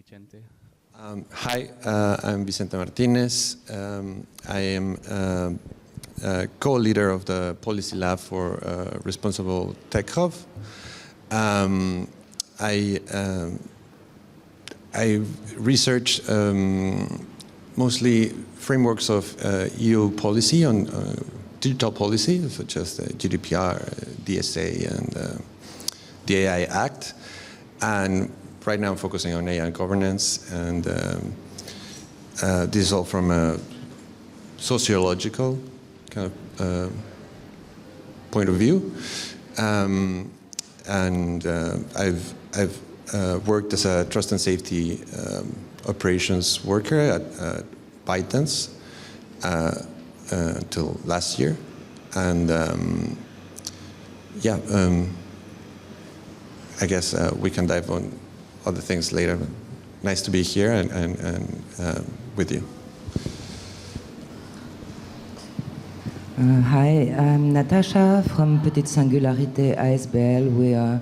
Vicente. Hi, I'm Vicente Martinez. I am co-leader of the Policy Lab for Responsible Tech Hub. I research mostly frameworks of EU policy on digital policy, such as the GDPR, DSA, and the AI Act. And right now I'm focusing on AI governance, and this is all from a sociological kind of point of view. I've worked as a trust and safety operations worker at Petites until last year, and I guess we can dive on other things later. But nice to be here and with you. Hi, I'm Natacha from Petites Singularités ASBL. We are a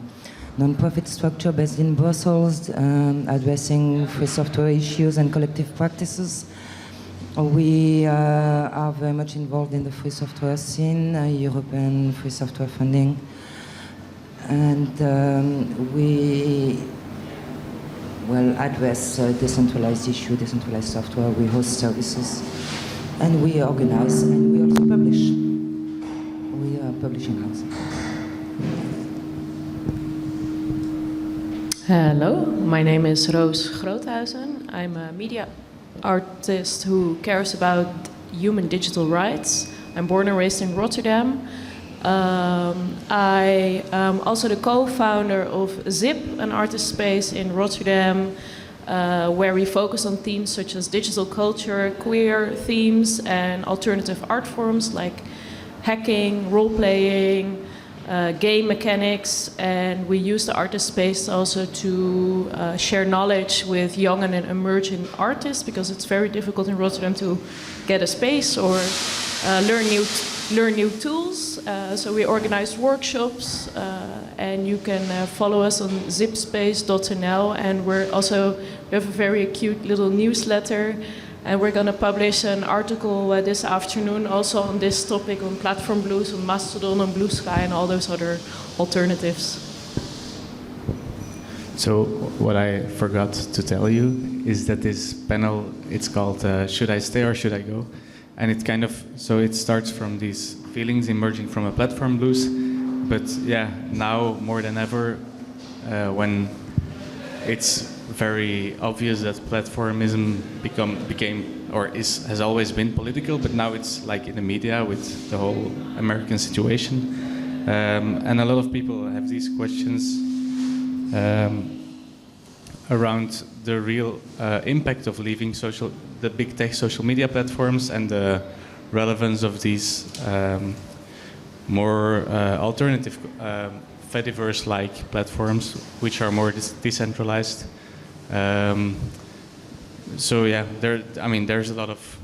non-profit structure based in Brussels, addressing free software issues and collective practices. We are very much involved in the free software scene, European free software funding. And we address decentralized issue, decentralized software. We host services, and we organize, and we also publish. We are a publishing house. Hello, my name is Roos Groothuizen. I'm a media artist who cares about human digital rights. I'm born and raised in Rotterdam. I am also the co-founder of Zip, an artist space in Rotterdam, where we focus on themes such as digital culture, queer themes, and alternative art forms like hacking, role-playing, game mechanics, and we use the artist space also to share knowledge with young and emerging artists, because it's very difficult in Rotterdam to get a space or learn new tools. So we organize workshops, and you can follow us on zipspace.nl, and we have a very cute little newsletter, and we're going to publish an article this afternoon also on this topic, on platform blues, on Mastodon, on Blue Sky, and all those other alternatives. So what I forgot to tell you is that this panel, it's called Should I Stay or Should I Go? And it it starts from these feelings emerging from a platform blues, but yeah, now more than ever, when it's very obvious that platformism has always been political, but now it's like in the media with the whole American situation, and a lot of people have these questions around the real impact of leaving the big tech social media platforms and the relevance of these more alternative Fediverse-like platforms, which are more decentralized. So yeah, there's a lot of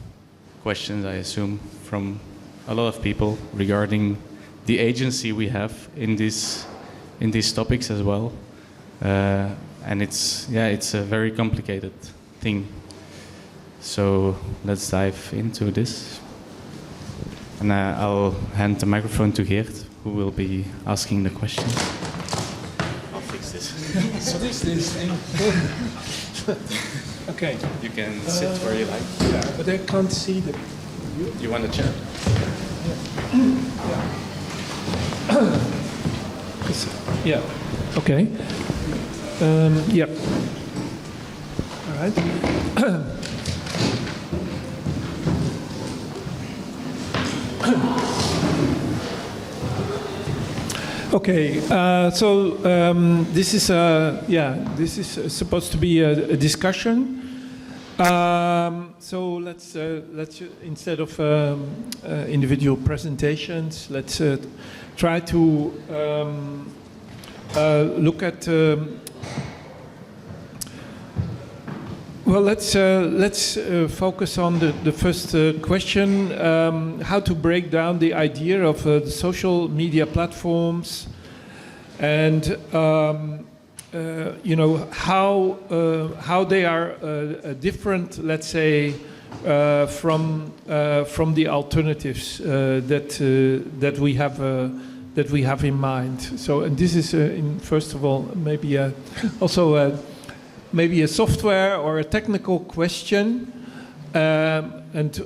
questions, I assume, from a lot of people regarding the agency we have in these topics as well. And it's a very complicated thing. So let's dive into this. And I'll hand the microphone to Geert, who will be asking the questions. I'll fix this. What is this thing? Okay. You can sit where you like. Yeah, but I can't see the... You want a chair? Yeah. Okay. Yeah. All right. Okay. This is supposed to be a discussion. So let's instead of individual presentations, let's try to look at. Well, let's focus on the first question: how to break down the idea of the social media platforms, and how they are different, let's say, from the alternatives that we have in mind. So, and this is, first of all, maybe also maybe a software or a technical question. And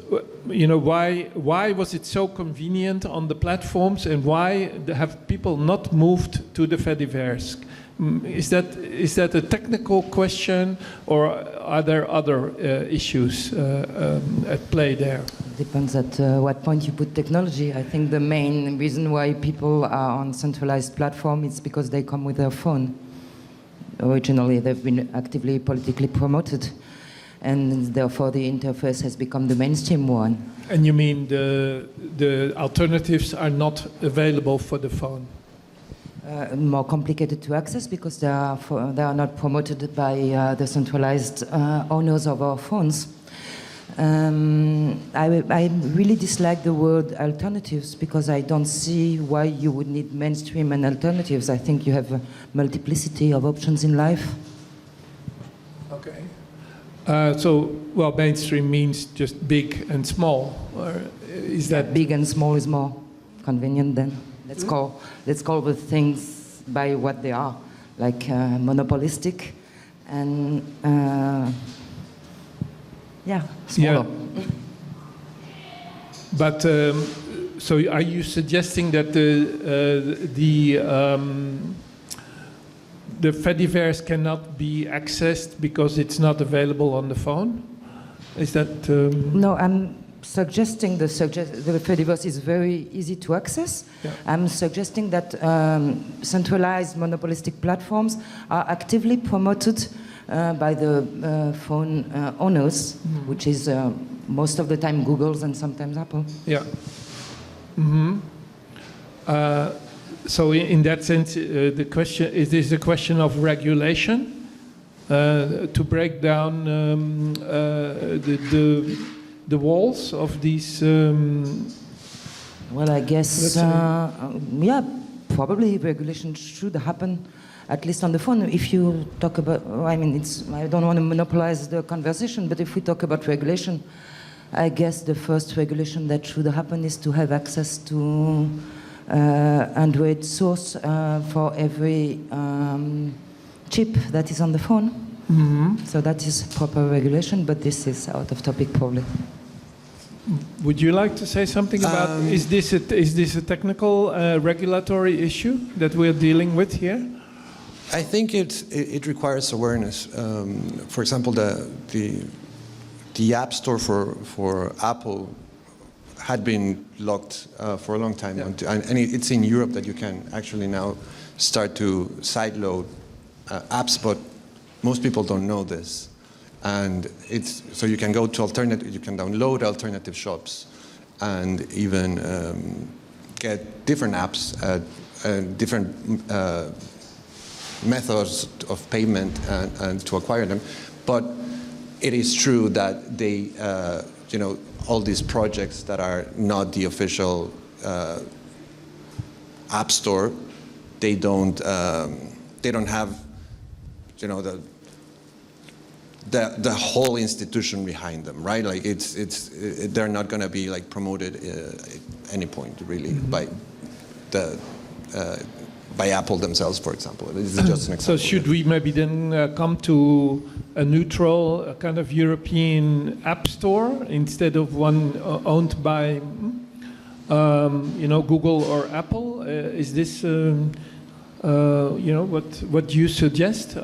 why was it so convenient on the platforms, and why have people not moved to the Fediverse? Is that a technical question, or are there other issues at play there? Depends at what point you put technology. I think the main reason why people are on centralized platform is because they come with their phone. Originally, they've been actively politically promoted, and therefore the interface has become the mainstream one. And you mean the alternatives are not available for the phone? More complicated to access because they are not promoted by the centralized owners of our phones. I really dislike the word alternatives because I don't see why you would need mainstream and alternatives. I think you have a multiplicity of options in life. Okay. Well, mainstream means just big and small, or is that big and small is more convenient then? Let's call the things by what they are, like monopolistic and smaller. Yeah. But so, are you suggesting that the Fediverse cannot be accessed because it's not available on the phone? Is that? No, I'm suggesting the Fediverse is very easy to access. Yeah. I'm suggesting that centralized monopolistic platforms are actively promoted by the phone owners, which is most of the time Google's and sometimes Apple. Yeah. Mm-hmm. So in that sense, the question is a question of regulation to break down the walls of these. Well, I guess probably regulation should happen, at least on the phone. If you talk about, I don't want to monopolize the conversation, but if we talk about regulation, I guess the first regulation that should happen is to have access to Android source for every chip that is on the phone. Mm-hmm. So that is proper regulation, but this is out of topic probably. Would you like to say something about, is this a technical regulatory issue that we're dealing with here? I think it requires awareness. For example, the App Store for Apple had been locked for a long time, and it's in Europe that you can actually now start to sideload apps, but most people don't know this. And so you can go to you can download alternative shops and even get different apps, different methods of payment and to acquire them. But it is true that they, all these projects that are not the official app store, they don't have, the whole institution behind them, right? Like they're not going to be like promoted at any point really by Apple themselves, for example. This is just an example. So should we maybe then come to a neutral kind of European app store instead of one owned by, Google or Apple? Is this, what you suggest,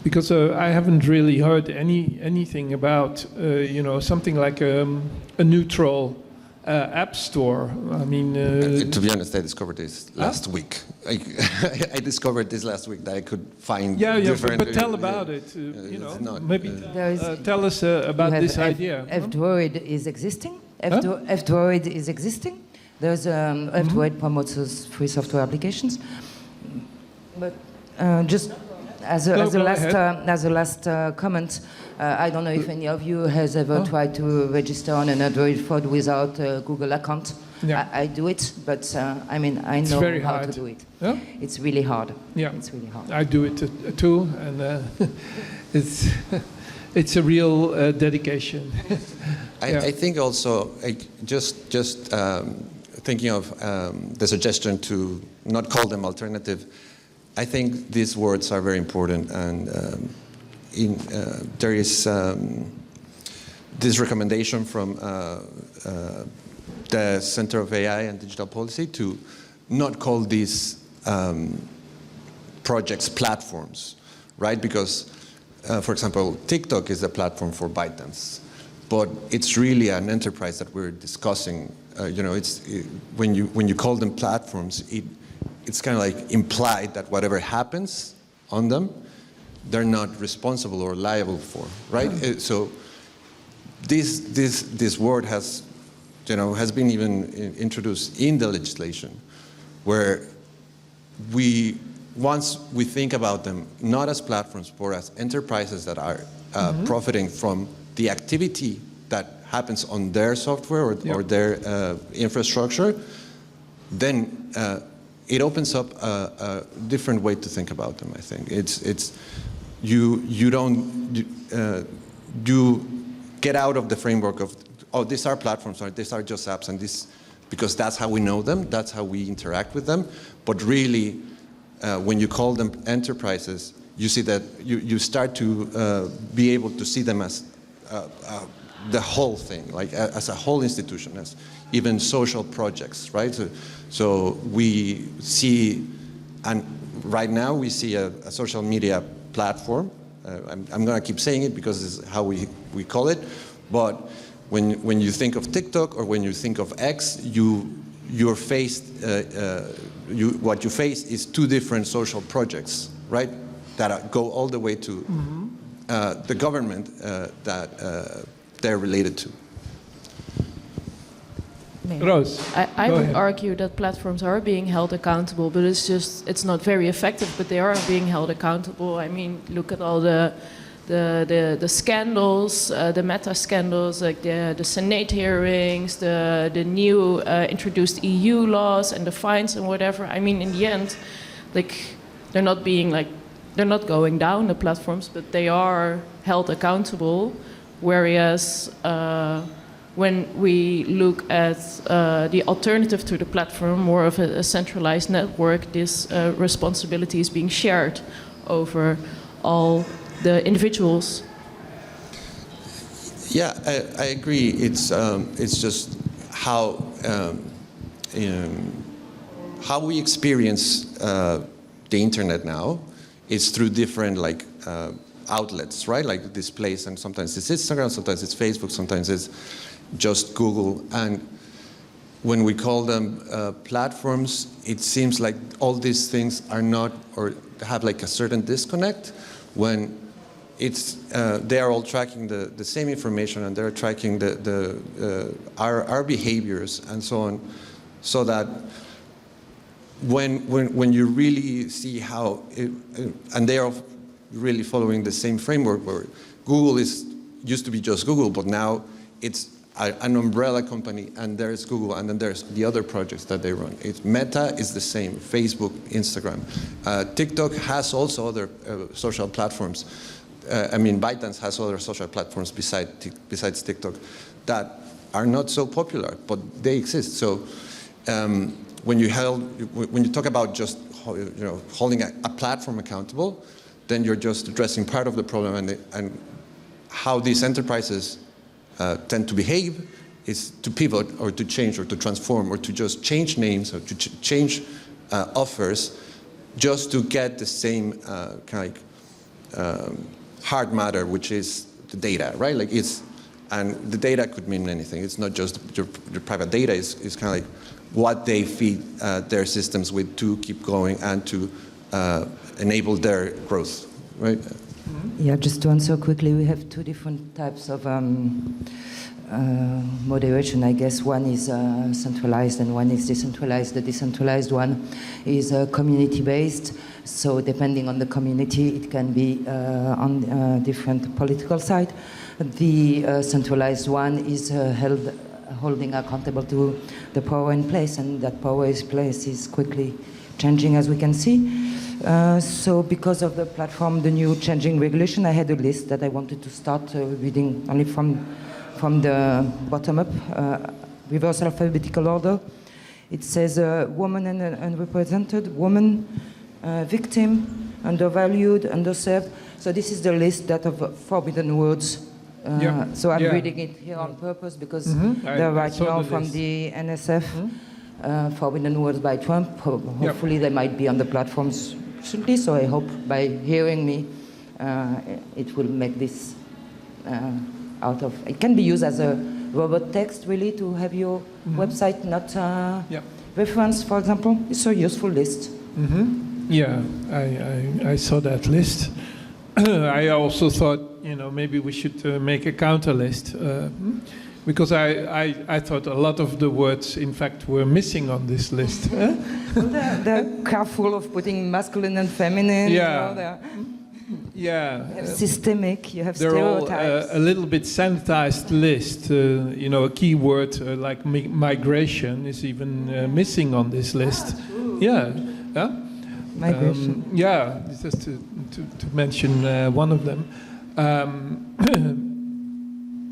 because I haven't really heard anything about, something like a neutral app store. I mean, to be honest, I discovered this last week. I discovered this last week that I could find different. But tell about it. Maybe tell us about this idea. F-Droid is existing. F-Droid is existing. There's F-Droid promotes free software applications. But just as a last comment, I don't know if any of you has ever tried to register on an Android phone without a Google account. Yeah. I do it, but I mean, I It's know very how hard. to do it. Yeah? It's really hard. Yeah. It's really hard. I do it too, and it's it's a real dedication. I think also, just thinking of the suggestion to not call them alternative, I think these words are very important, and there is this recommendation from the Center of AI and Digital Policy to not call these projects platforms, right? Because, for example, TikTok is a platform for ByteDance, but it's really an enterprise that we're discussing. When you call them platforms, it's kind of like implied that whatever happens on them, they're not responsible or liable for, right? So this word has been even introduced in the legislation, where once we think about them not as platforms, but as enterprises that are profiting from the activity that happens on their software or their infrastructure, then it opens up a different way to think about them. I think you get out of the framework of, oh, these are platforms, or these are just apps, and this, because that's how we know them, that's how we interact with them. But really, when you call them enterprises, you see that you start to be able to see them as the whole thing, like as a whole institution, as even social projects, right? So we see, and right now we see a social media platform. I'm going to keep saying it because it's how we call it. But when you think of TikTok or when you think of X, what you face is two different social projects, right? That go all the way to the government that they're related to. Roos, I would argue that platforms are being held accountable, but it's not very effective, but they are being held accountable. I mean, look at all the scandals, the meta scandals, like the Senate hearings, the new introduced EU laws and the fines and whatever. I mean, in the end, like they're not going down, the platforms, but they are held accountable. Whereas when we look at the alternative to the platform, more of a centralized network, this responsibility is being shared over all the individuals. Yeah, I agree. It's just how we experience the internet now is through different outlets, right? Like displays, and sometimes it's Instagram, sometimes it's Facebook, sometimes it's just Google. And when we call them platforms, it seems like all these things are not, or have like a certain disconnect, when they are all tracking the same information, and they're tracking our behaviors and so on, so that when you really see how and they are really following the same framework, where Google used to be just Google, but now it's an umbrella company, and there's Google, and then there's the other projects that they run. Meta is the same, Facebook, Instagram. TikTok has also other social platforms. ByteDance has other social platforms besides TikTok that are not so popular, but they exist. So when you talk about just holding a platform accountable, then you're just addressing part of the problem, and how these enterprises tend to behave is to pivot or to change or to transform or to just change names or to change offers just to get the same hard matter, which is the data, right? And the data could mean anything. It's not just your private data. It's kind of like what they feed their systems with to keep going and to enable their growth, right? Yeah, just to answer quickly, we have two different types of moderation, I guess. One is centralized and one is decentralized. The decentralized one is community-based, so depending on the community, it can be on different political side. The centralized one is held holding accountable to the power in place, and that power in place is quickly changing, as we can see. So because of the platform, the new changing regulation, I had a list that I wanted to start reading only from the bottom up, reverse alphabetical order. It says woman and unrepresented, woman, victim, undervalued, underserved. So this is the list that of forbidden words. So I'm reading it here on purpose because they're right now from the NSF, forbidden words by Trump. Hopefully they might be on the platforms recently, so I hope by hearing me, it will make this out of... It can be used as a robot text, really, to have your website not referenced, for example. It's a useful list. Yeah, I saw that list. I also thought, maybe we should make a counter list. Because I thought a lot of the words, in fact, were missing on this list. They're careful of putting masculine and feminine. Yeah. You have systemic, you have they're stereotypes. All a little bit sanitized list. A key word like migration is even missing on this list. Migration. Just to mention one of them.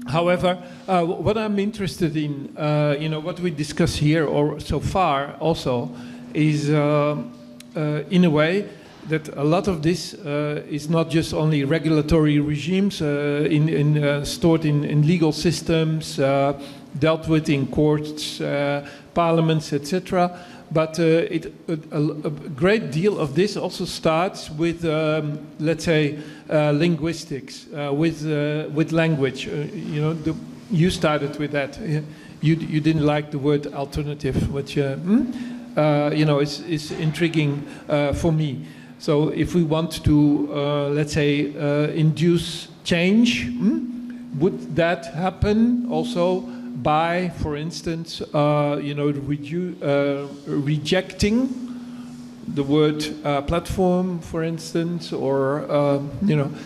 However, what I'm interested in, what we discuss here or so far also is, in a way, that a lot of this is not just only regulatory regimes stored in legal systems, dealt with in courts, parliaments, etc. But a great deal of this also starts with, let's say, linguistics, with language. You started with that. You didn't like the word alternative, which is intriguing for me. So if we want to, let's say, induce change, would that happen also by, for instance, rejecting the word platform, for instance, or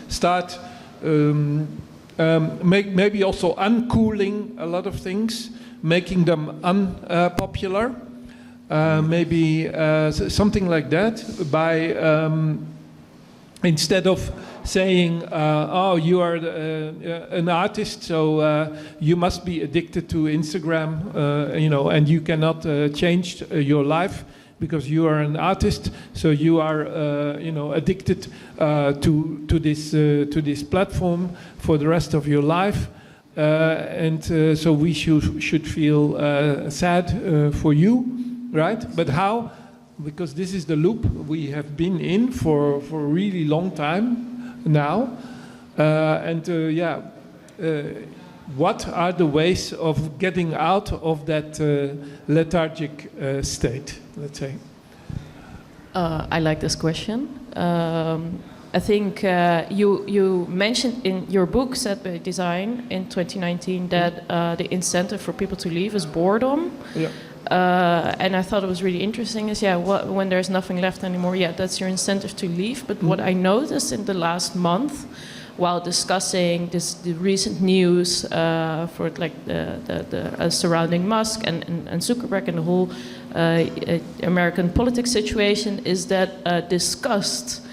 start maybe also uncooling a lot of things, making them unpopular, maybe something like that, by instead of saying, oh, you are an artist, so you must be addicted to Instagram, and you cannot change your life because you are an artist, so you are, addicted to this platform for the rest of your life, and so we should feel sad for you, right? But how? Because this is the loop we have been in for a really long time now, what are the ways of getting out of that lethargic state, let's say? I like this question. I think you mentioned in your book, Set by Design, in 2019, that the incentive for people to leave is boredom. Yeah. And I thought it was really interesting is, when there's nothing left anymore, that's your incentive to leave. But what I noticed in the last month, while discussing the recent news for the surrounding Musk and Zuckerberg and the whole American politics situation, is that disgust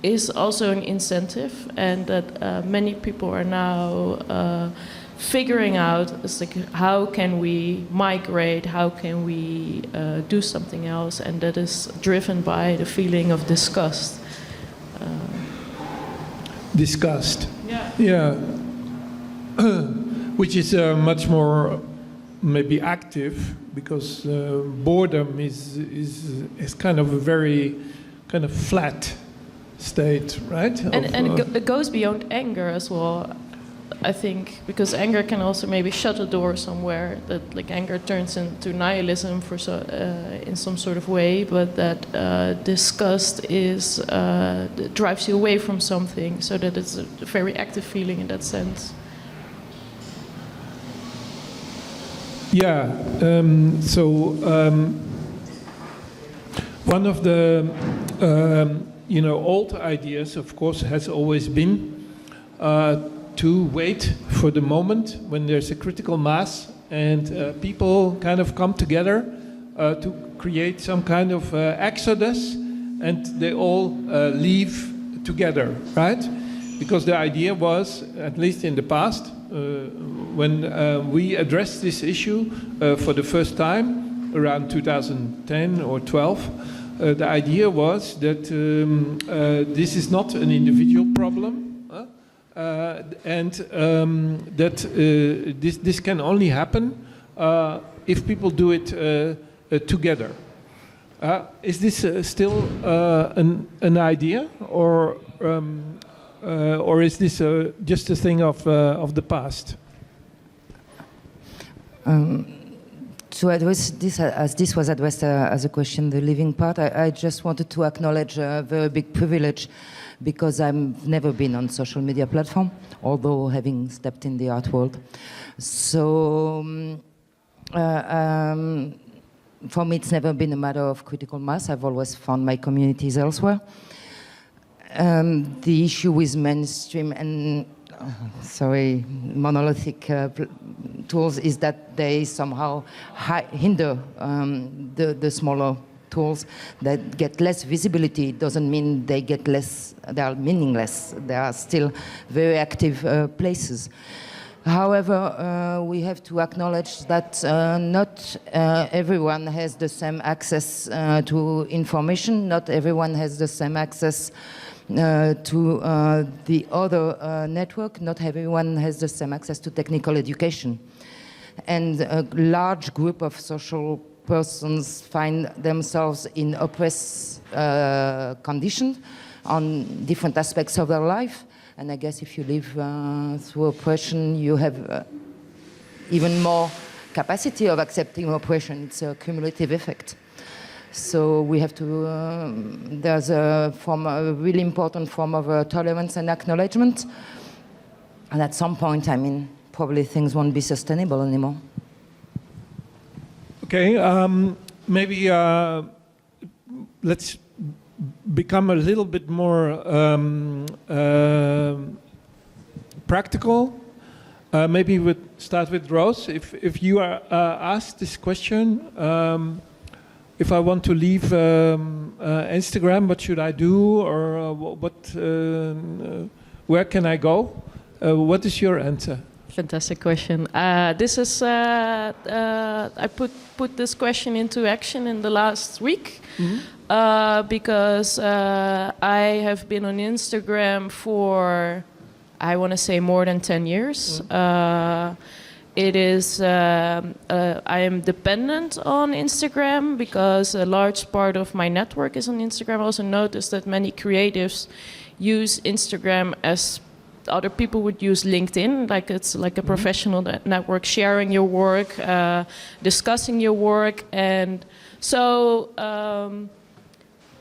is also an incentive, and that many people are now figuring out, it's like, how can we migrate, how can we do something else, and that is driven by the feeling of disgust. Disgust. Yeah. Which is much more maybe active, because boredom is kind of a very kind of flat state, right? And it goes beyond anger as well. I think, because anger can also maybe shut a door somewhere, that like anger turns into nihilism in some sort of way, but that disgust drives you away from something, so that it's a very active feeling in that sense. Yeah. One of the old ideas, of course, has always been to wait for the moment when there's a critical mass and people kind of come together to create some kind of exodus, and they all leave together, right? Because the idea was, at least in the past, when we addressed this issue for the first time, around 2010 or 12, the idea was that this is not an individual problem, and that this can only happen if people do it together. Is this still an idea, or is this just a thing of the past? To address this, as this was addressed as a question, the living part, I just wanted to acknowledge a very big privilege, because I've never been on social media platform, although having stepped in the art world. So for me, it's never been a matter of critical mass. I've always found my communities elsewhere. The issue with mainstream and monolithic tools is that they somehow hinder the smaller tools that get less visibility. It doesn't mean they get less, they are meaningless. They are still very active places. However, we have to acknowledge that not everyone has the same access to information, not everyone has the same access to the other network, not everyone has the same access to technical education. And a large group of social persons find themselves in oppressed conditions on different aspects of their life. And I guess if you live through oppression, you have even more capacity of accepting oppression. It's a cumulative effect. So we have to, there's a really important form of tolerance and acknowledgement. And at some point, I mean, probably things won't be sustainable anymore. Okay, maybe let's become a little bit more practical. Maybe we'll start with Roos. If you are asked this question, if I want to leave Instagram, what should I do, or where can I go? What is your answer? Fantastic question. This is I put this question into action in the last week, because I have been on Instagram for, I want to say, more than 10 years. It is I am dependent on Instagram because a large part of my network is on Instagram. I also noticed that many creatives use Instagram as other people would use LinkedIn, like it's like a professional network, sharing your work, discussing your work, and so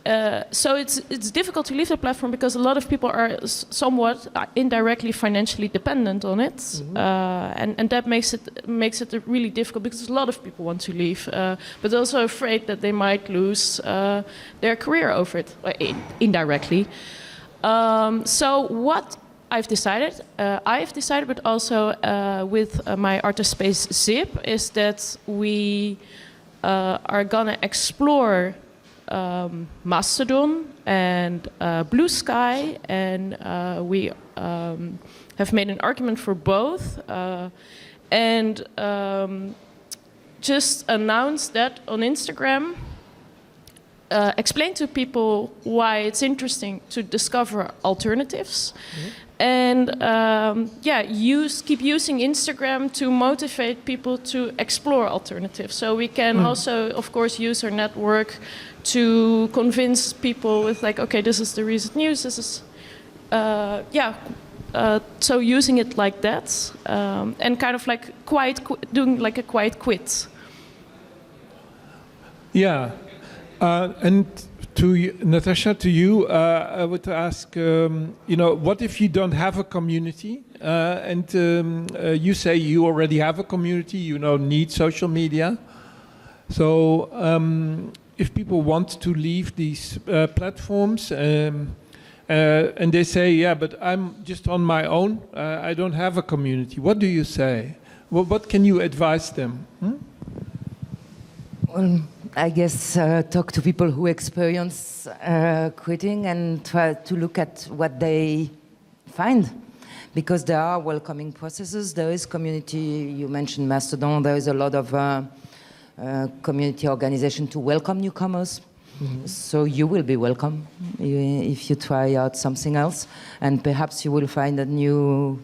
it's difficult to leave the platform because a lot of people are somewhat indirectly financially dependent on it, and that makes it really difficult because a lot of people want to leave, but also afraid that they might lose their career over it indirectly. So what I've decided, but also with my artist space Zip, is that we are gonna explore Mastodon and Blue Sky, and we have made an argument for both, and just announced that on Instagram. Explain to people why it's interesting to discover alternatives, and keep using Instagram to motivate people to explore alternatives. So we can also, of course, use our network to convince people with like, okay, this is the recent news. This is, so using it like that, and kind of like doing like a quiet quit. Yeah. And to you, Natacha, to you, I would ask, what if you don't have a community? And you say you already have a community, need social media. So if people want to leave these platforms and they say, yeah, but I'm just on my own, I don't have a community. What do you say? what can you advise them? Well, I guess talk to people who experience quitting and try to look at what they find. Because there are welcoming processes, there is community, you mentioned Mastodon, there is a lot of community organization to welcome newcomers. Mm-hmm. So you will be welcome if you try out something else, and perhaps you will find a new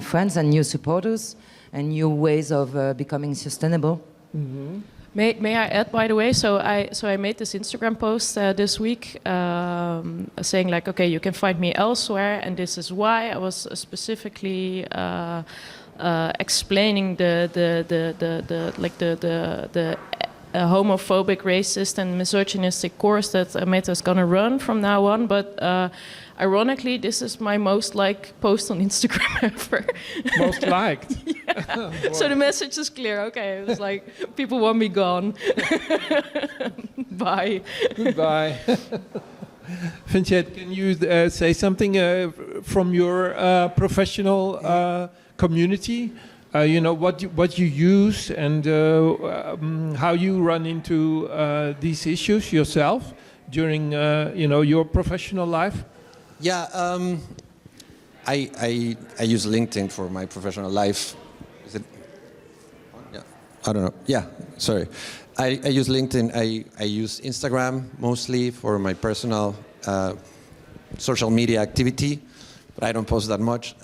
friends and new supporters and new ways of becoming sustainable. Mm-hmm. May I add, by the way? So I made this Instagram post this week saying like, okay, you can find me elsewhere, and this is why. I was specifically explaining the homophobic, racist, and misogynistic course that Meta is gonna run from now on. But ironically, this is my most liked post on Instagram ever. Most liked. So the message is clear. Okay, it was like people want me gone. Bye. Goodbye. Vincent, can you say something from your professional community? You know what you use and how you run into these issues yourself during your professional life. Yeah, I use LinkedIn for my professional life. Is it? Yeah, I don't know. Yeah, sorry. I use LinkedIn. I use Instagram mostly for my personal social media activity, but I don't post that much.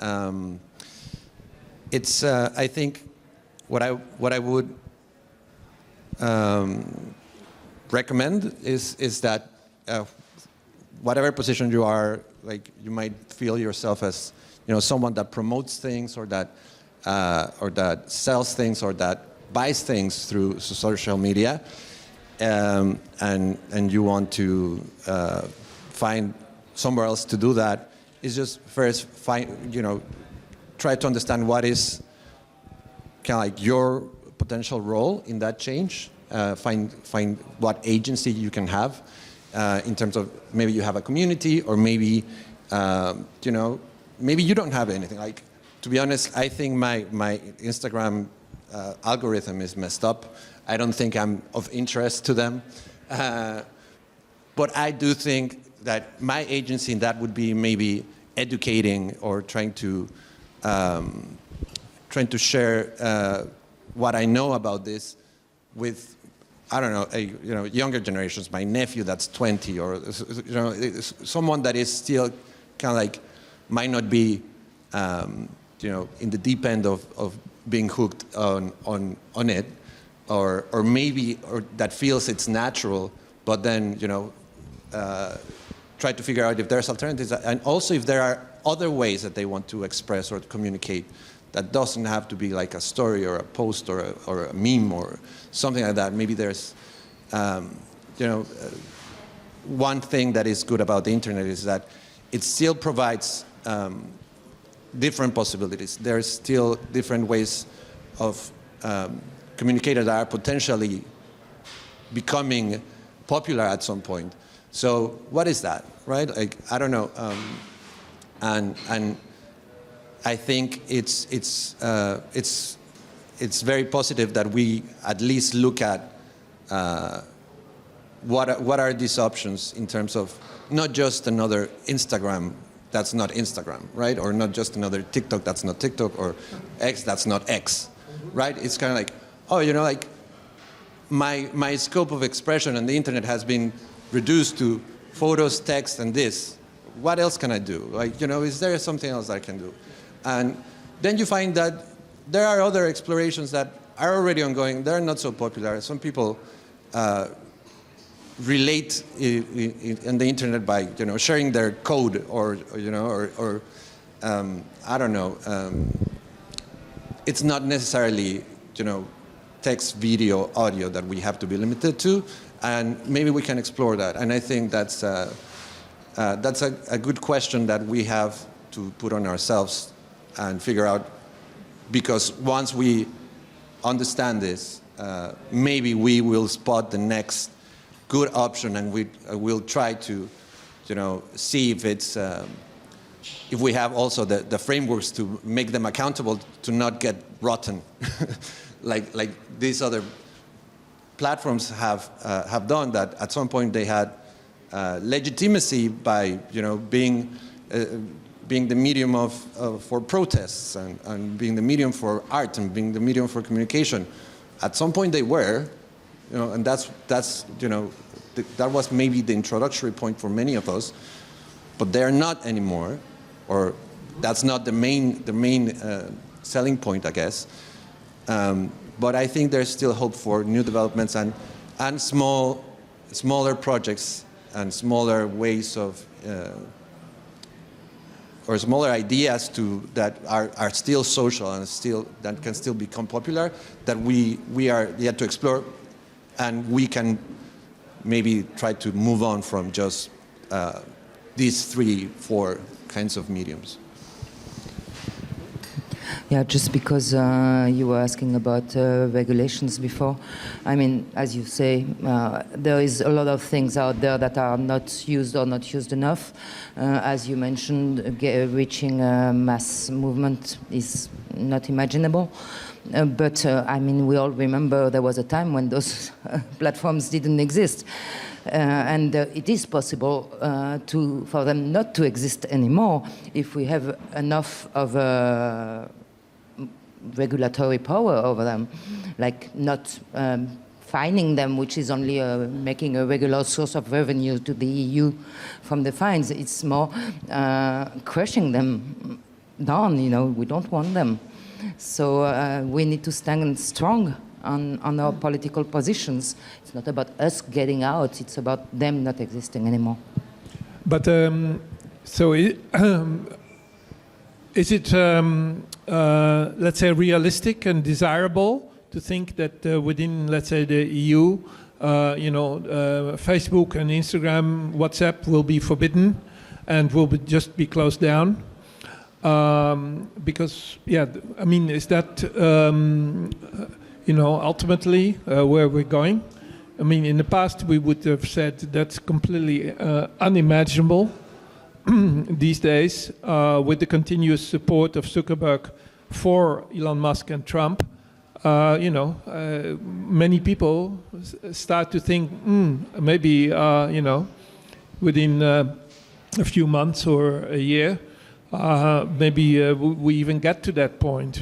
It's I think what I would recommend is that whatever position you are, like you might feel yourself as someone that promotes things or that sells things or that buys things through social media, and you want to find somewhere else to do that, is just first try to understand what is kind of like your potential role in that change. Find what agency you can have in terms of maybe you have a community, or maybe maybe you don't have anything. Like, to be honest, I think my Instagram algorithm is messed up. I don't think I'm of interest to them, but I do think that my agency in that would be maybe educating or trying to share what I know about this with, I don't know, younger generations. My nephew that's 20, or someone that is still kind of like might not be, in the deep end of being hooked on it, or maybe that feels it's natural, but then try to figure out if there's alternatives, and also if there are other ways that they want to express or to communicate that doesn't have to be like a story or a post or a meme or something like that. Maybe there's, one thing that is good about the internet is that it still provides different possibilities. There's still different ways of communicating that are potentially becoming popular at some point. So what is that, right? Like, I don't know. And I think it's very positive that we at least look at what are these options in terms of not just another Instagram that's not Instagram, right? Or not just another TikTok that's not TikTok, or X that's not X, right? It's kind of like, my scope of expression on the internet has been reduced to photos, text, and this. What else can I do? Like, is there something else I can do? And then you find that there are other explorations that are already ongoing. They're not so popular. Some people relate in the internet by, sharing their code, or I don't know. It's not necessarily, text, video, audio that we have to be limited to, and maybe we can explore that. And I think that's a good question that we have to put on ourselves and figure out, because once we understand this, maybe we will spot the next good option, and we'll try to, see if it's if we have also the frameworks to make them accountable to not get rotten, like these other platforms have done, that at some point they had legitimacy by being the medium for protests and being the medium for art and being the medium for communication. At some point they were, and that was maybe the introductory point for many of us, but they're not anymore, or that's not the main selling point, I guess. But I think there's still hope for new developments and smaller projects and smaller ways of or smaller ideas that are still social and that can still become popular, that we are yet to explore, and we can maybe try to move on from just these 3-4 kinds of mediums. Yeah, just because you were asking about regulations before. I mean, as you say, there is a lot of things out there that are not used or not used enough. As you mentioned, reaching a mass movement is not imaginable. But I mean, we all remember there was a time when those platforms didn't exist. And it is possible for them not to exist anymore if we have enough of regulatory power over them, like not fining them, which is only making a regular source of revenue to the EU from the fines. It's more crushing them down. We don't want them. So we need to stand strong on our political positions. It's not about us getting out, it's about them not existing anymore. But is it, let's say, realistic and desirable to think that within, let's say, the EU, Facebook and Instagram, WhatsApp will be forbidden and will just be closed down? Because, I mean, is that, ultimately where we're going? I mean, in the past we would have said that's completely unimaginable. These days, with the continuous support of Zuckerberg for Elon Musk and Trump, many people start to think, maybe, within a few months or a year, maybe we even get to that point.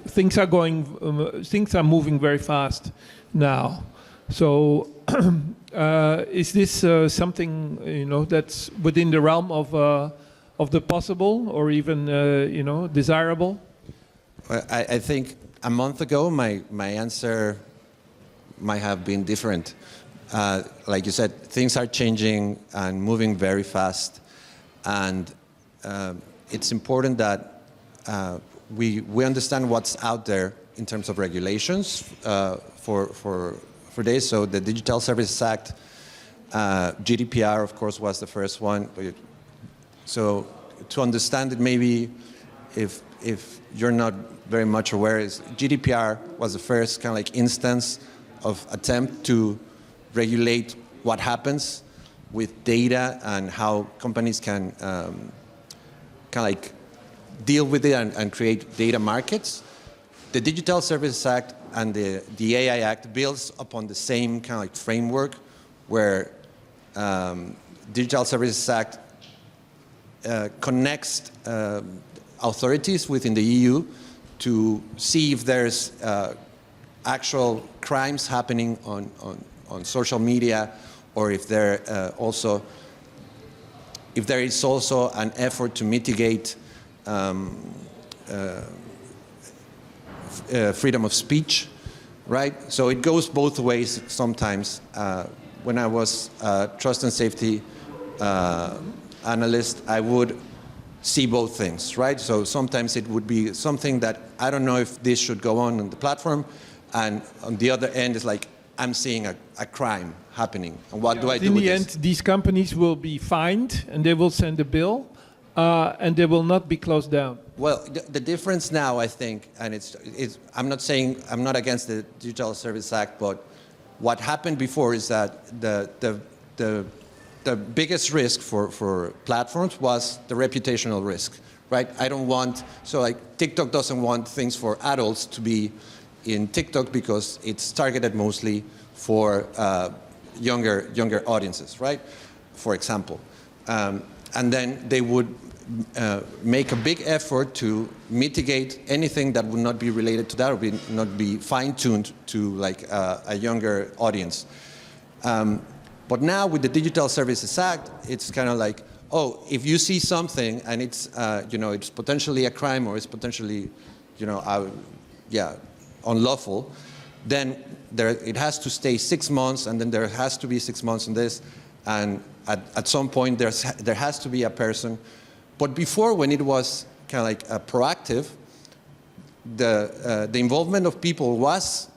Things are moving very fast now. So, is this something that's within the realm of the possible, or even desirable? Well, I think a month ago my answer might have been different. Like you said, things are changing and moving very fast, and it's important that we understand what's out there in terms of regulations for this. So the Digital Services Act, GDPR, of course, was the first one. So to understand it, maybe if you're not very much aware, is GDPR was the first kind of like instance of attempt to regulate what happens with data and how companies can kind of like deal with it and create data markets. The Digital Services Act and the AI Act builds upon the same kind of like framework, where Digital Services Act connects authorities within the EU to see if there's actual crimes happening on social media, or if there is also an effort to mitigate freedom of speech, right? So it goes both ways sometimes. When I was a trust and safety analyst, I would see both things, right? So sometimes it would be something that I don't know if this should go on the platform, and on the other end is like, I'm seeing a crime happening, and what do I do with this? In the end, these companies will be fined, and they will send a bill, and they will not be closed down. Well, the difference now, I think, and I'm not against the Digital Services Act, but what happened before is that the the biggest risk for platforms was the reputational risk, right? I don't want, so like TikTok doesn't want things for adults to be in TikTok because it's targeted mostly for younger audiences, right? For example. And then they would make a big effort to mitigate anything that would not be related to that or not be fine-tuned to like a younger audience. But now with the Digital Services Act, it's kind of like, oh, if you see something and it's, it's potentially a crime or it's potentially, unlawful, then it has to stay 6 months, and then there has to be 6 months in this, and at some point there has to be a person. But before, when it was kind of like proactive, the involvement of people was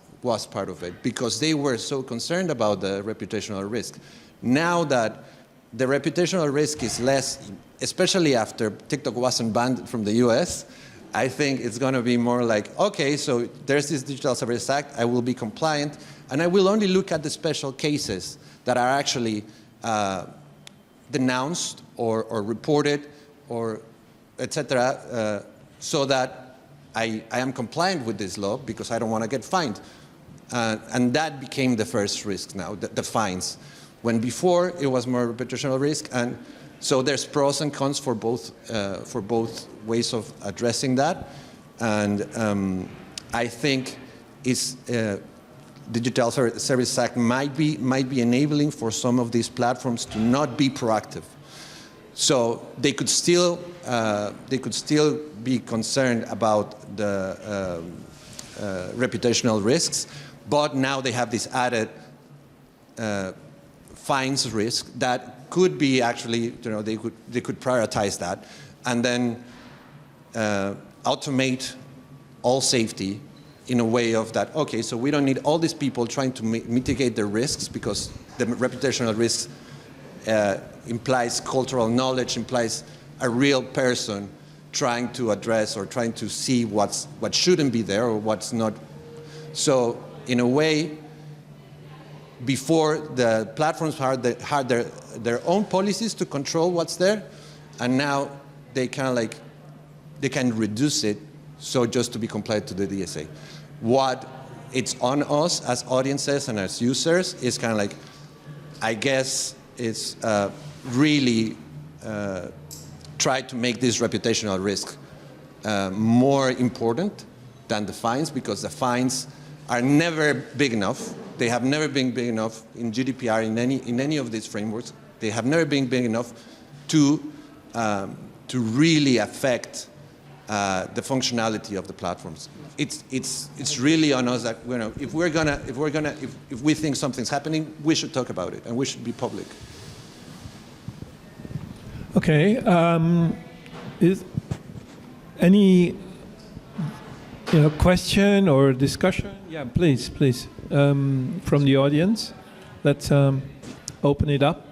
part of it because they were so concerned about the reputational risk. Now that the reputational risk is less, especially after TikTok wasn't banned from the US, I think it's going to be more like, okay, so there's this Digital Services Act, I will be compliant, and I will only look at the special cases that are actually denounced or reported or etc., so that I am compliant with this law because I don't want to get fined. And that became the first risk now, the fines. When before it was more reputational risk, and so there's pros and cons for both ways of addressing that. And I think Digital Services Act might be enabling for some of these platforms to not be proactive. So they could still be concerned about the reputational risks, but now they have this added fines risk that could be actually, they could prioritize that and then automate all safety in a way of that, okay, so we don't need all these people trying to mitigate the risks because the reputational risks implies cultural knowledge, implies a real person trying to address or trying to see what shouldn't be there or what's not. So in a way, before the platforms had their own policies to control what's there, and now they can reduce it so just to be compliant to the DSA. What it's on us as audiences and as users is kind of like, I guess it's really try to make this reputational risk more important than the fines, because the fines are never big enough. They have never been big enough in GDPR, in any of these frameworks. They have never been big enough to really affect the functionality of the platforms. It's really on us that if we think something's happening, we should talk about it and we should be public. Okay. Is any question or discussion? Yeah, please. From the audience, let's open it up.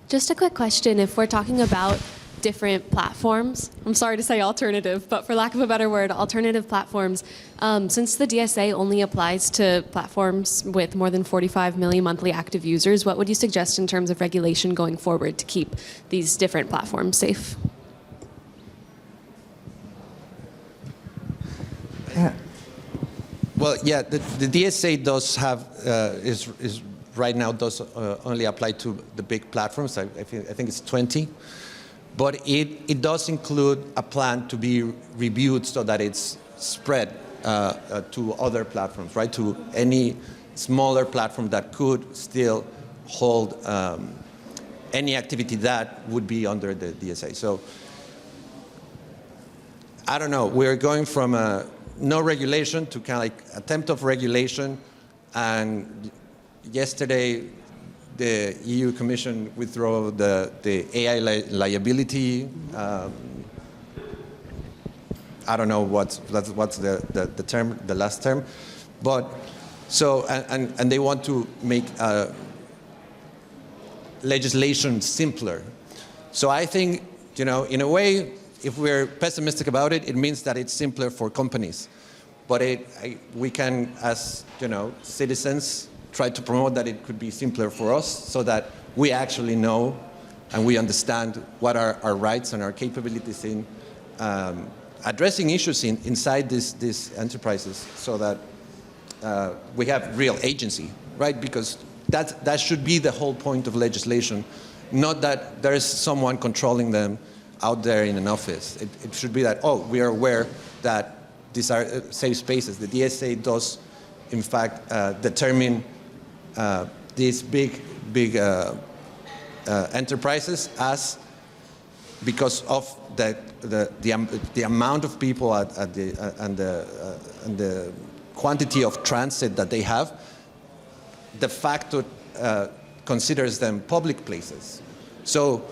Just a quick question. If we're talking about different platforms, I'm sorry to say alternative, but for lack of a better word, alternative platforms, since the DSA only applies to platforms with more than 45 million monthly active users, what would you suggest in terms of regulation going forward to keep these different platforms safe? Well, yeah, the DSA does have is right now does only apply to the big platforms. I think it's 20, but it does include a plan to be reviewed so that it's spread to other platforms, right? To any smaller platform that could still hold any activity that would be under the DSA. So I don't know. We're going from no regulation to kind of like attempt of regulation, and yesterday the EU Commission withdrew the AI liability. I don't know what's the term, the last term, but so and they want to make legislation simpler. So I think, in a way, if we're pessimistic about it, it means that it's simpler for companies. But we can, as citizens, try to promote that it could be simpler for us, so that we actually know and we understand what are our rights and our capabilities in addressing issues inside these enterprises, so that we have real agency, right? Because that should be the whole point of legislation, not that there is someone controlling them out there in an office. It should be that, oh, we are aware that these are safe spaces. The DSA does, in fact, determine these big enterprises as, because of the amount of people and the quantity of transit that they have, de facto considers them public places. So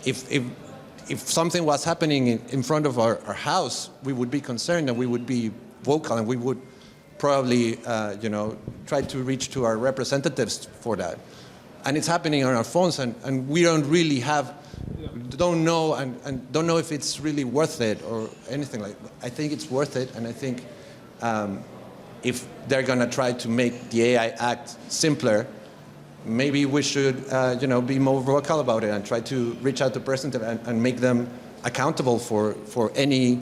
if something was happening in front of our house, we would be concerned and we would be vocal and we would probably try to reach to our representatives for that. And it's happening on our phones, and we don't really don't know if it's really worth it or anything like that. I think it's worth it, and I think if they're going to try to make the AI Act simpler, maybe we should be more vocal about it and try to reach out to President and make them accountable for any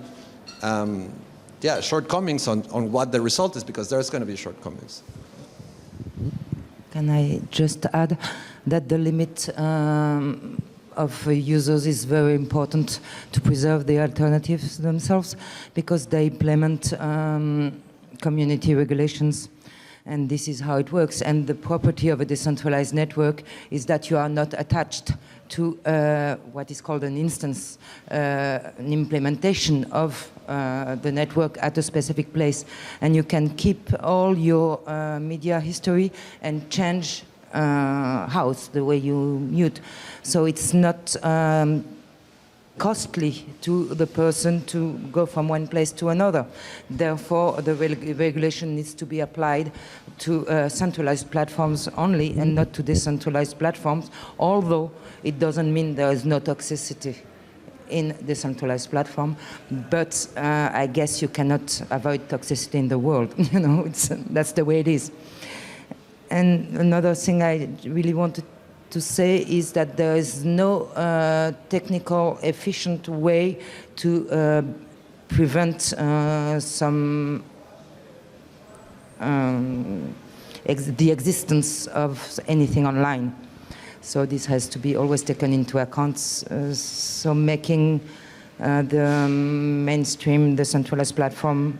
shortcomings on what the result is, because there's going to be shortcomings. Can I just add that the limit of users is very important to preserve the alternatives themselves, because they implement community regulations, and this is how it works. And the property of a decentralized network is that you are not attached to what is called an instance, an implementation of the network at a specific place. And you can keep all your media history and change house, the way you mute. So it's not costly to the person to go from one place to another. Therefore, the regulation needs to be applied to centralized platforms only and not to decentralized platforms, although it doesn't mean there is no toxicity in decentralized platform, but I guess you cannot avoid toxicity in the world. That's the way it is. And another thing I really wanted to say is that there is no technical, efficient way to prevent some the existence of anything online. So this has to be always taken into account. So making the mainstream, the centralized platform,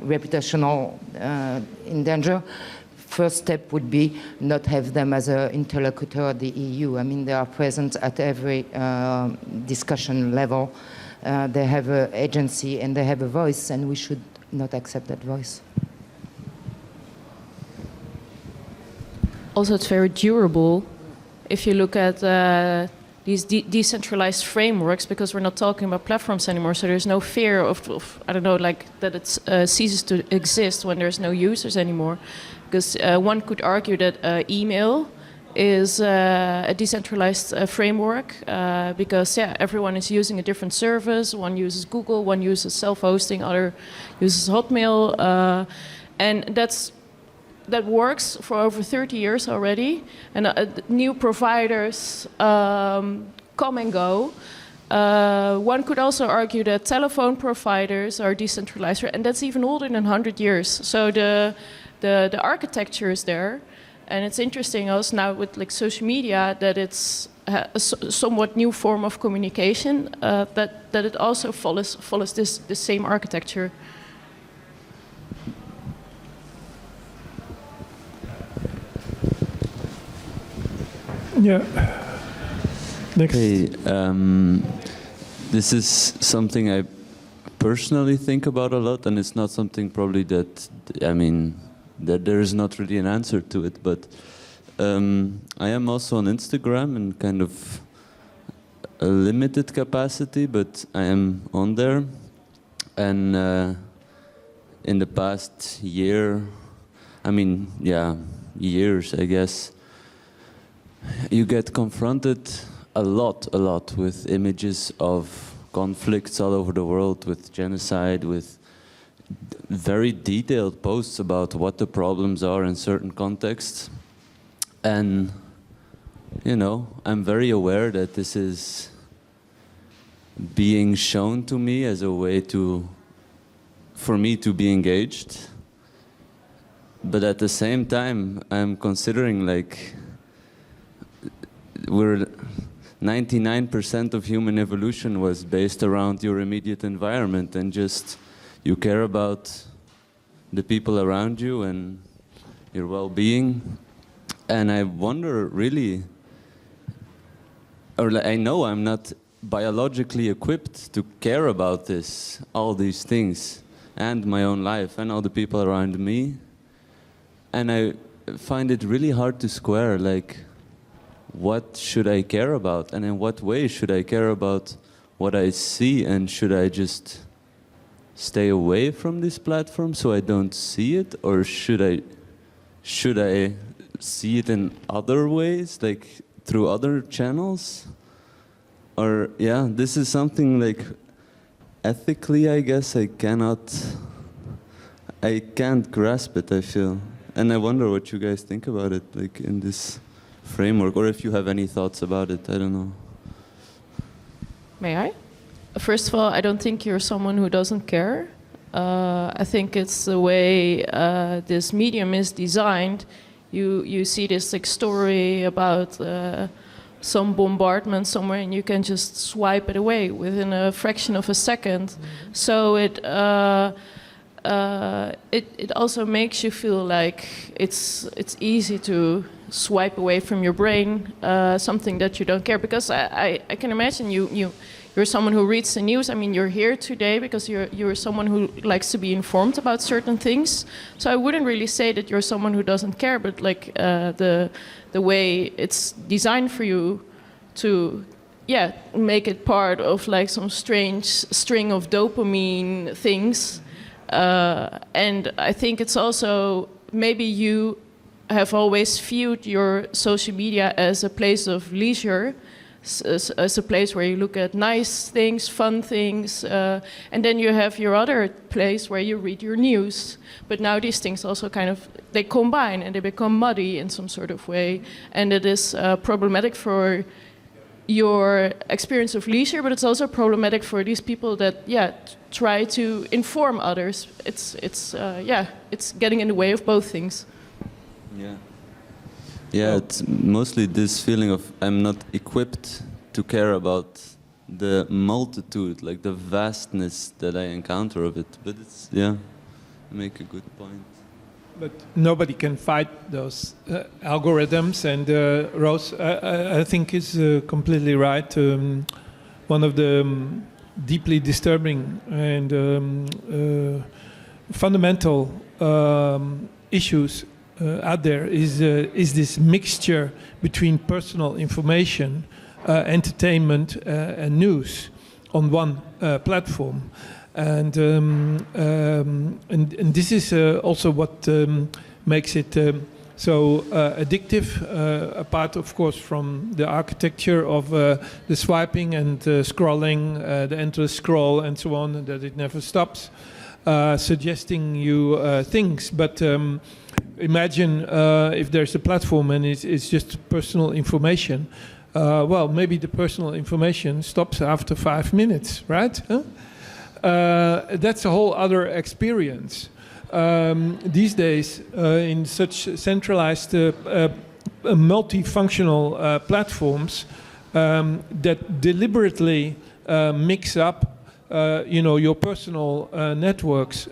reputational in danger. First step would be not have them as an interlocutor at the EU. I mean, they are present at every discussion level. They have an agency and they have a voice, and we should not accept that voice. Also, it's very durable. If you look at these decentralized frameworks, because we're not talking about platforms anymore, so there's no fear of I don't know, like that it ceases to exist when there's no users anymore. Because one could argue that email is a decentralized framework because everyone is using a different service. One uses Google, one uses self-hosting, other uses Hotmail, and that works for over 30 years already. And new providers come and go. One could also argue that telephone providers are decentralized, and that's even older than 100 years. So the architecture is there, and it's interesting also now with like social media that it's a somewhat new form of communication that it also follows this same architecture. Yeah. Next. Hey, this is something I personally think about a lot, and it's not something probably that there is not really an answer to it. But I am also on Instagram in kind of a limited capacity, but I am on there, and in the past years, I guess. You get confronted a lot with images of conflicts all over the world, with genocide, with very detailed posts about what the problems are in certain contexts. And you know, I'm very aware that this is being shown to me as a way for me to be engaged. But at the same time, I'm considering like we're 99% of human evolution was based around your immediate environment, and just you care about the people around you and your well-being. And I wonder really, or I know I'm not biologically equipped to care about this, all these things, and my own life and all the people around me. And I find it really hard to square, like, what should I care about? And in what way should I care about what I see? And should I just stay away from this platform so I don't see it? Or should I see it in other ways, like through other channels? Or, yeah, this is something like ethically, I guess, I can't grasp it, I feel. And I wonder what you guys think about it, like in this framework, or if you have any thoughts about it, I don't know. May I? First of all, I don't think you're someone who doesn't care. I think it's the way this medium is designed. You see this like story about some bombardment somewhere, and you can just swipe it away within a fraction of a second. So it also makes you feel like it's easy to swipe away from your brain something that you don't care, because I can imagine you're someone who reads the news. I mean, you're here today because you're someone who likes to be informed about certain things. So I wouldn't really say that you're someone who doesn't care, but like the way it's designed for you to make it part of like some strange string of dopamine things. And I think it's also, maybe you have always viewed your social media as a place of leisure, as a place where you look at nice things, fun things, and then you have your other place where you read your news. But now these things also kind of, they combine and they become muddy in some sort of way, and it is problematic for your experience of leisure, but it's also problematic for these people that try to inform others. It's getting in the way of both things. Yeah, it's mostly this feeling of I'm not equipped to care about the multitude, like the vastness that I encounter of it. But it's, you make a good point. But nobody can fight those algorithms, and Roos, I think, is completely right. One of the deeply disturbing and fundamental issues out there is this mixture between personal information, entertainment, and news on one platform. And this is also what makes it so addictive, apart, of course, from the architecture of the swiping and scrolling, the endless scroll and so on, that it never stops, suggesting you things. But imagine if there's a platform and it's just personal information. Well, maybe the personal information stops after 5 minutes, right? Huh? That's a whole other experience. These days, in such centralized, multifunctional platforms that deliberately mix up, your personal networks,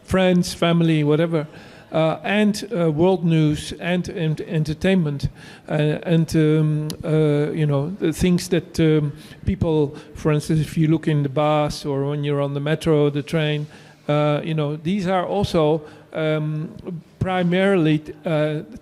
friends, family, whatever, and world news and entertainment, and the things that people, for instance, if you look in the bus or when you're on the metro, the train, these are also primarily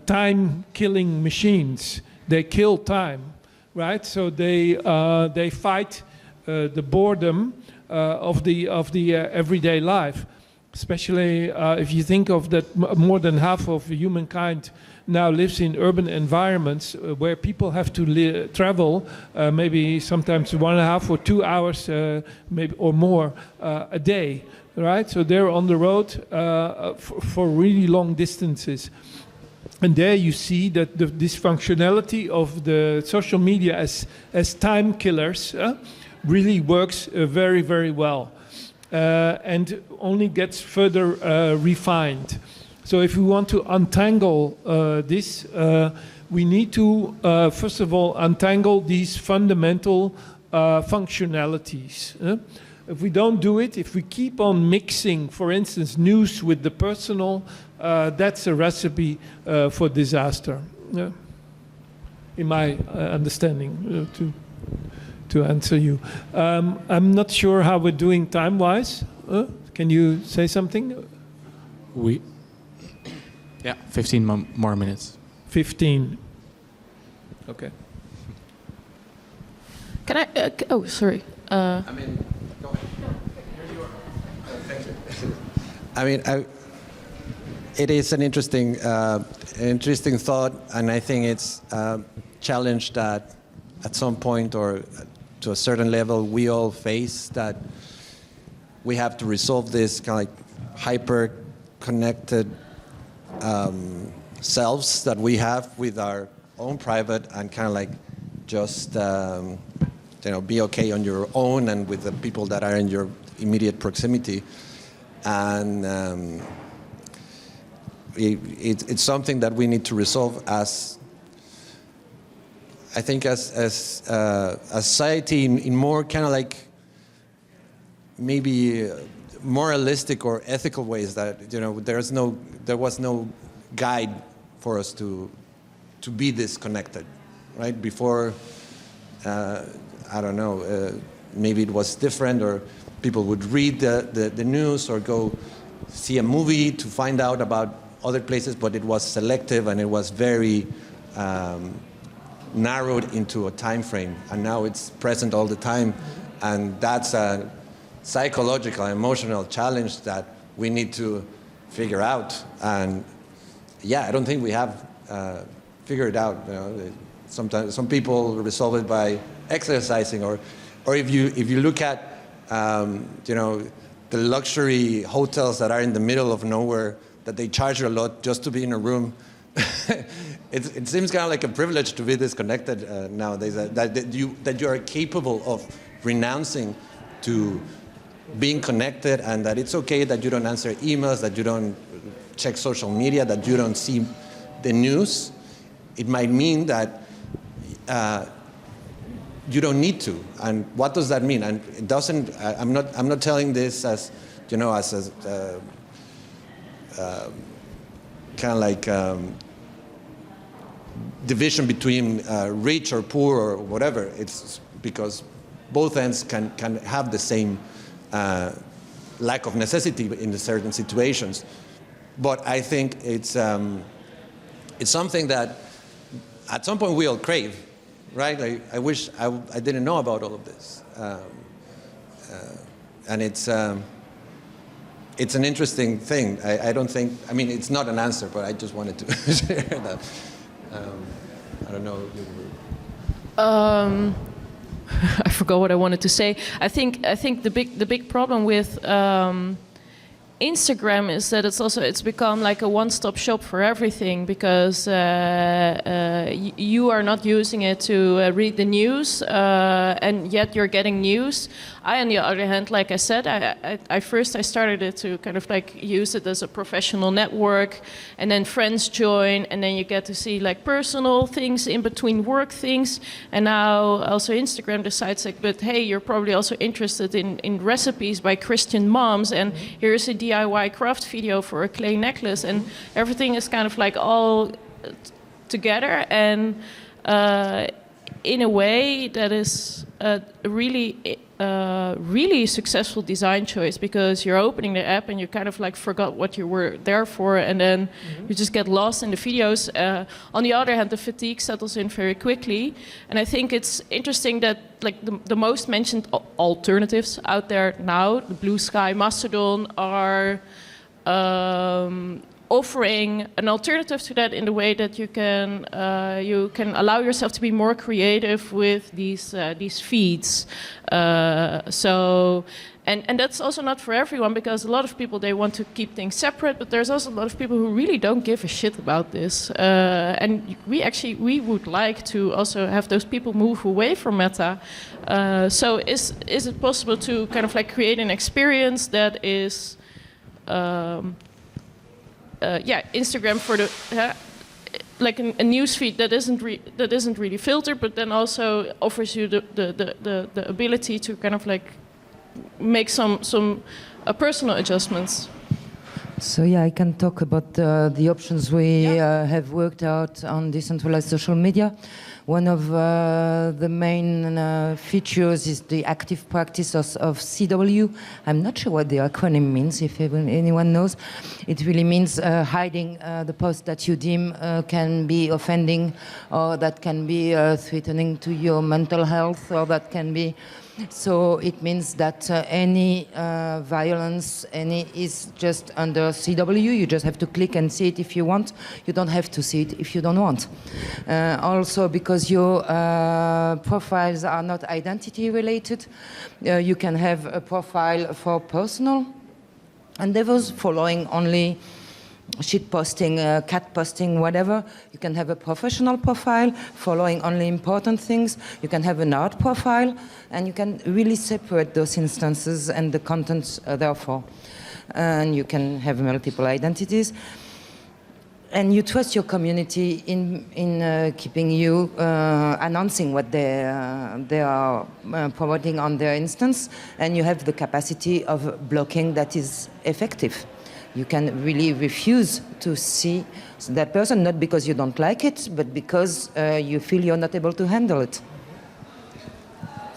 time-killing machines. They kill time, right? So they fight the boredom of the everyday life. Especially if you think of that, more than half of humankind now lives in urban environments where people have to travel maybe sometimes 1.5 or 2 hours, maybe or more a day, right? So they're on the road for really long distances. And there you see that this functionality of the social media as time killers really works very, very well. And only gets further refined. So if we want to untangle this, we need to, first of all, untangle these fundamental functionalities. If we don't do it, if we keep on mixing, for instance, news with the personal, that's a recipe for disaster, in my understanding, to answer you. I'm not sure how we're doing time-wise. Can you say something? Yeah, 15 more minutes. 15. Okay. Can I? Oh, sorry. I mean, go ahead. Here you are. Thank you. I mean, it is an interesting thought, and I think it's a challenge that at some point or to a certain level we all face, that we have to resolve this kind of like hyper-connected selves that we have with our own private, and kind of like just be okay on your own and with the people that are in your immediate proximity. And it's something that we need to resolve as, I think, as a society in more kind of like maybe moralistic or ethical ways, that there was no guide for us to be disconnected, right? Before, I don't know, maybe it was different, or people would read the news or go see a movie to find out about other places, but it was selective and it was very narrowed into a time frame. And now it's present all the time, and that's a psychological, emotional challenge that we need to figure out. And yeah, I don't think we have figured it out. Sometimes some people resolve it by exercising, or if you look at the luxury hotels that are in the middle of nowhere, that they charge you a lot just to be in a room. It seems kind of like a privilege to be disconnected nowadays. That you are capable of renouncing to being connected, and that it's okay that you don't answer emails, that you don't check social media, that you don't see the news. It might mean that you don't need to. And what does that mean? And it doesn't. I'm not telling this as as a kind of like division between rich or poor or whatever. It's because both ends can have the same lack of necessity in certain situations. But I think it's something that at some point we all crave, right? I wish I didn't know about all of this, and it's an interesting thing. I don't think. I mean, it's not an answer, but I just wanted to share that. I don't know. I forgot what I wanted to say. I think the big problem with Instagram is that it's become like a one-stop shop for everything, because you are not using it to read the news, and yet you're getting news. I, on the other hand, like I said, I started it to kind of like use it as a professional network, and then friends join, and then you get to see like personal things in between work things. And now also Instagram decides like, but hey, you're probably also interested in recipes by Christian moms, and here's a DIY craft video for a clay necklace, and everything is kind of like all together, and in a way that is a really successful design choice, because you're opening the app and you kind of like forgot what you were there for, and then you just get lost in the videos. On the other hand, the fatigue settles in very quickly, and I think it's interesting that like the most mentioned alternatives out there now, the Blue Sky, Mastodon, are offering an alternative to that in the way that you can allow yourself to be more creative with these feeds. And that's also not for everyone, because a lot of people, they want to keep things separate, but there's also a lot of people who really don't give a shit about this. And we would like to also have those people move away from Meta. So is it possible to kind of like create an experience that is, Instagram for the like a news feed that isn't really filtered, but then also offers you the ability to kind of like make some personal adjustments. So yeah, I can talk about the options we have worked out on decentralized social media. One of the main features is the active practice of CW. I'm not sure what the acronym means, if anyone knows. It really means hiding the posts that you deem can be offending, or that can be threatening to your mental health, or that can be... So it means that any violence, is just under CW. You just have to click and see it if you want. You don't have to see it if you don't want. Also, because your profiles are not identity related, you can have a profile for personal endeavors, following only shit posting, cat posting, whatever. You can have a professional profile following only important things. You can have an art profile, and you can really separate those instances and the content therefore. And you can have multiple identities. And you trust your community in keeping you announcing what they are promoting on their instance, and you have the capacity of blocking that is effective. You can really refuse to see that person, not because you don't like it, but because you feel you're not able to handle it.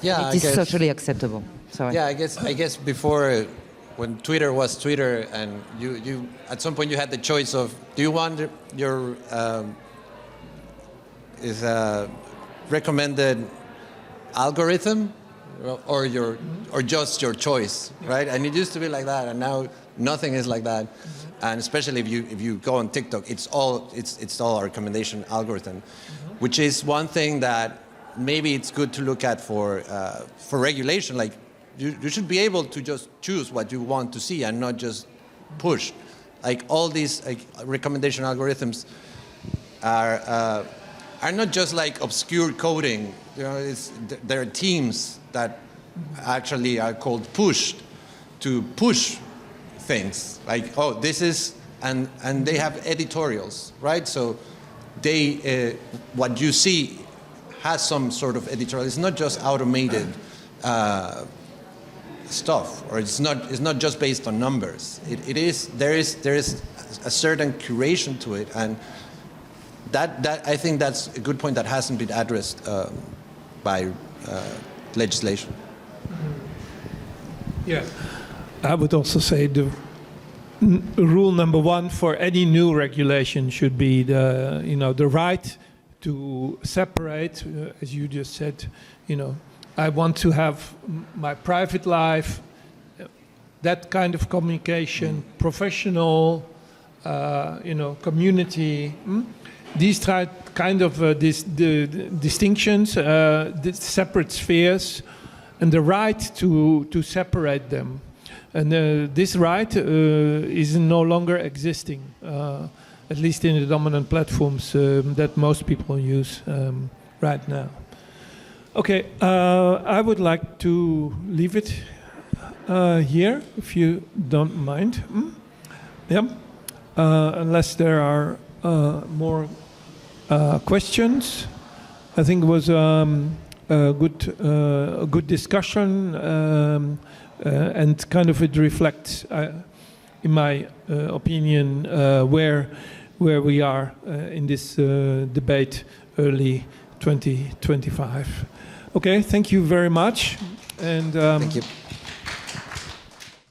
Yeah, it is socially acceptable. Sorry. Yeah, I guess before, when Twitter was Twitter, and you at some point you had the choice of, do you want your recommended algorithm, or just your choice, right? And it used to be like that, and now nothing is like that. And especially if you go on TikTok, it's all a recommendation algorithm, which is one thing that maybe it's good to look at for regulation. Like you should be able to just choose what you want to see and not just push. Like all these recommendation algorithms are not just like obscure coding. You know, there are teams that actually are called pushed to push things. Like, oh, this is, and they have editorials, right? So they what you see has some sort of editorial. It's not just automated stuff, or it's not just based on numbers. There is a certain curation to it, and that I think that's a good point that hasn't been addressed by legislation. Yeah, I would also say the rule number one for any new regulation should be the right to separate, as you just said. I want to have my private life, that kind of communication, professional, community. These kind of the distinctions, the separate spheres, and the right to separate them. And this right is no longer existing, at least in the dominant platforms that most people use right now. Okay, I would like to leave it here, if you don't mind. Yeah. Unless there are more questions. I think it was a good discussion, and kind of it reflects, in my opinion, where we are in this debate early 2025. Okay, thank you very much. And thank you.